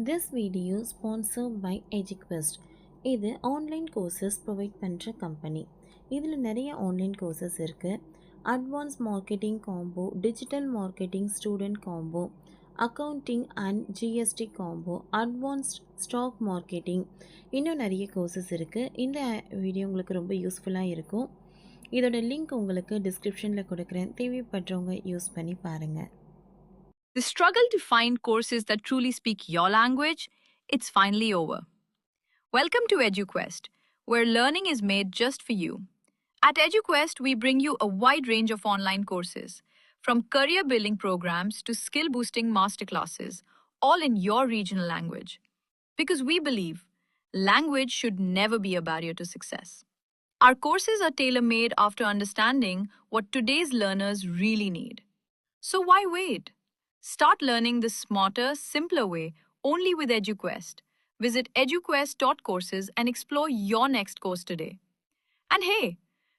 This video sponsored by EduQuest. இது online courses provide பண்ணுற company. இதில் நிறைய ஆன்லைன் கோர்சஸ் இருக்குது. Advance marketing combo, digital marketing student combo, accounting and GST combo, advanced stock marketing, இன்னும் நிறைய courses இருக்குது. இந்த வீடியோ உங்களுக்கு ரொம்ப யூஸ்ஃபுல்லாக இருக்கும். இதோட லிங்க் உங்களுக்கு டிஸ்கிரிப்ஷனில் கொடுக்குறேன். தேவைப்படுறவங்க யூஸ் பண்ணி பாருங்கள். The struggle to find courses that truly speak your language, it's finally over. Welcome to EduQuest, where learning is made just for you. At EduQuest, we bring you a wide range of online courses, from career building programs to skill boosting masterclasses, all in your regional language. Because we believe language should never be a barrier to success. Our courses are tailor made after understanding what today's learners really need. So why wait? Start learning the smarter, simpler way only with EduQuest. Visit eduquest.courses and explore your next course today. And hey,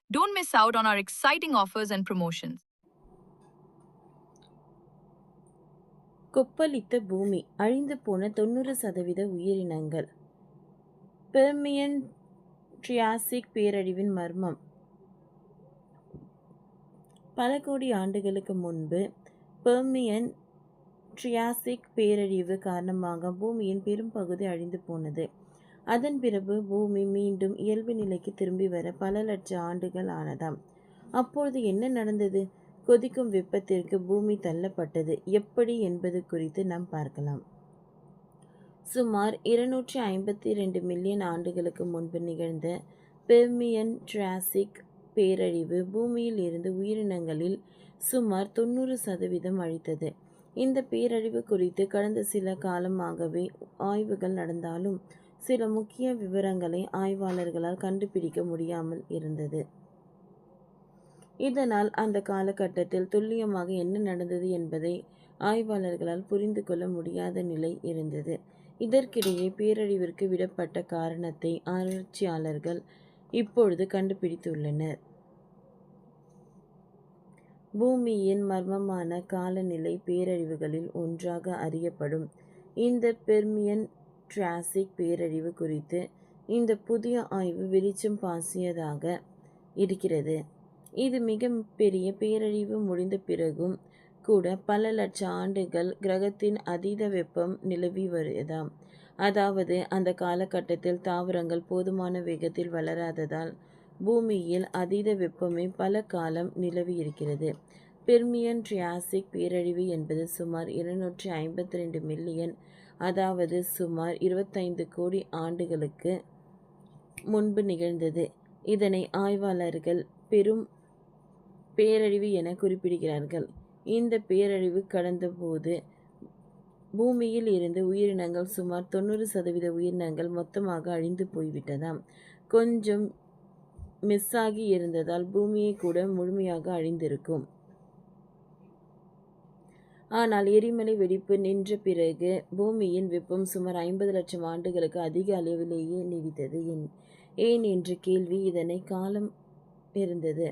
don't miss out on our exciting offers and promotions. கொப்பளித்த பூமி, அழிந்து போன 90% உயிரினங்கள். Permian ட்ரியாசிக் பேரழிவின் மர்மம். பல கோடி ஆண்டுகளுக்கு முன்பு பெர்மியன் ட்ரியாசிக் பேரழிவு காரணமாக பூமியின் பெரும் பகுதி அழிந்து போனது. அதன் பிறகு பூமி மீண்டும் இயல்பு நிலைக்கு திரும்பி வர பல லட்சம் ஆண்டுகள் ஆனதாம். அப்பொழுது என்ன நடந்தது? கொதிக்கும் வெப்பத்திற்கு பூமி தள்ளப்பட்டது எப்படி என்பது குறித்து நாம் பார்க்கலாம். சுமார் 252 மில்லியன் ஆண்டுகளுக்கு முன்பு நிகழ்ந்த பெர்மியன் ட்ரியாசிக் பேரழிவு பூமியில் இருந்து உயிரினங்களில் சுமார் 90% அழித்தது. இந்த பேரழிவு குறித்து கடந்த சில காலமாகவே ஆய்வுகள் நடந்தாலும் சில முக்கிய விவரங்களை ஆய்வாளர்களால் கண்டுபிடிக்க முடியாமல் இருந்தது. இதனால் அந்த காலகட்டத்தில் துல்லியமாக என்ன நடந்தது என்பதை ஆய்வாளர்களால் புரிந்து கொள்ள முடியாத நிலை இருந்தது. இதற்கிடையே பேரழிவிற்கு விடப்பட்ட காரணத்தை ஆராய்ச்சியாளர்கள் இப்பொழுது கண்டுபிடித்துள்ளனர். பூமியின் மர்மமான காலநிலை பேரழிவுகளில் ஒன்றாக அறியப்படும் இந்த பெர்மியன் ட்ரியாசிக் பேரழிவு குறித்து இந்த புதிய ஆய்வு வெளிச்சம் பாசியதாக இருக்கிறது. இது மிக பெரிய பேரழிவு முடிந்த பிறகும் கூட பல லட்சம் ஆண்டுகள் கிரகத்தின் அதீத வெப்பம் நிலவி வருவதாம். அதாவது அந்த காலகட்டத்தில் தாவரங்கள் போதுமான வேகத்தில் வளராததால் பூமியில் அதீத வெப்பமே பல காலம் நிலவி இருக்கிறது. பெர்மியன் ட்ரியாசிக் பேரழிவு என்பது சுமார் 252 மில்லியன், அதாவது சுமார் 25 கோடி ஆண்டுகளுக்கு முன்பு நிகழ்ந்தது. இதனை ஆய்வாளர்கள் பெரும் பேரழிவு என குறிப்பிடுகிறார்கள். இந்த பேரழிவு கடந்தபோது பூமியில் இருந்து உயிரினங்கள் சுமார் 90% உயிரினங்கள் மொத்தமாக அழிந்து போய்விட்டதாம். கொஞ்சம் மிஸ்ஸாகி இருந்ததால் பூமியை கூட முழுமையாக அழிந்திருக்கும். ஆனால் எரிமலை வெடிப்பு நின்ற பிறகு பூமியின் வெப்பம் சுமார் 50 லட்சம் ஆண்டுகளுக்கு அதிக அளவிலேயே நீடித்தது. ஏன் என்ற கேள்வி இதனை காலம் இருந்தது.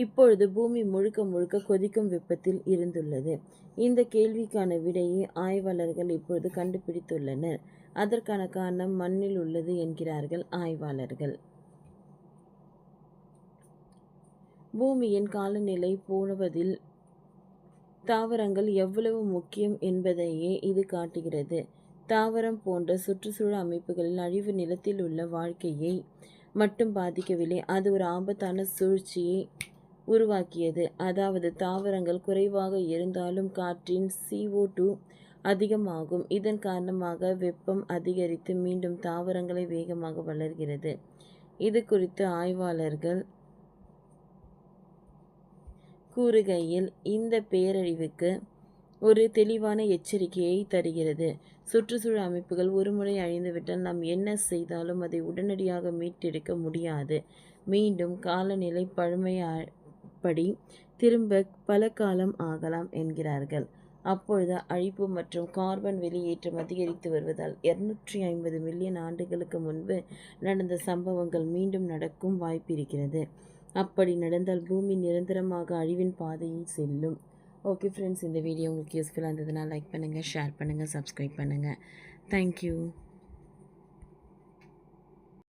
இப்பொழுது பூமி முழுக்க முழுக்க கொதிக்கும் வெப்பத்தில் இருந்துள்ளது. இந்த கேள்விக்கான விடையை ஆய்வாளர்கள் இப்பொழுது கண்டுபிடித்துள்ளனர். அதற்கான காரணம் மண்ணில் உள்ளது என்கிறார்கள் ஆய்வாளர்கள். பூமியின் காலநிலை போவதில் தாவரங்கள் எவ்வளவு முக்கியம் என்பதையே இது காட்டுகிறது. தாவரம் போன்ற சுற்றுச்சூழல் அமைப்புகளில் அழிவு நிலத்தில் உள்ள வாழ்க்கையை மட்டும் பாதிக்கவில்லை, அது ஒரு ஆபத்தான சூழ்ச்சியை உருவாக்கியது. அதாவது தாவரங்கள் குறைவாக இருந்தாலும் காற்றின் CO2 அதிகமாகும். இதன் காரணமாக வெப்பம் அதிகரித்து மீண்டும் தாவரங்களை வேகமாக வளர்கிறது. இது குறித்து ஆய்வாளர்கள் கூறுகையில் இந்த பேரழிவுக்கு ஒரு தெளிவான எச்சரிக்கையை தருகிறது. சுற்றுச்சூழல் அமைப்புகள் ஒருமுறை அழிந்துவிட்டால் நாம் என்ன செய்தாலும் அதை உடனடியாக மீட்டெடுக்க முடியாது. மீண்டும் காலநிலை பழமைப்படி திரும்ப பல காலம் ஆகலாம் என்கிறார்கள். அப்பொழுது அழிப்பு மற்றும் கார்பன் வெளியேற்றம் அதிகரித்து வருவதால் 250 மில்லியன் ஆண்டுகளுக்கு முன்பு நடந்த சம்பவங்கள் மீண்டும் நடக்கும் வாய்ப்பிருக்கிறது. அப்படி நடந்தால் பூமி நிரந்தரமாக அழிவின் பாதையில் செல்லும். ஓகே ஃப்ரெண்ட்ஸ், இந்த வீடியோ உங்களுக்கு யூஸ்ஃபுல்லாக இருந்ததுன்னா லைக் பண்ணுங்கள், ஷேர் பண்ணுங்கள், சப்ஸ்கிரைப் பண்ணுங்கள். தேங்க்யூ.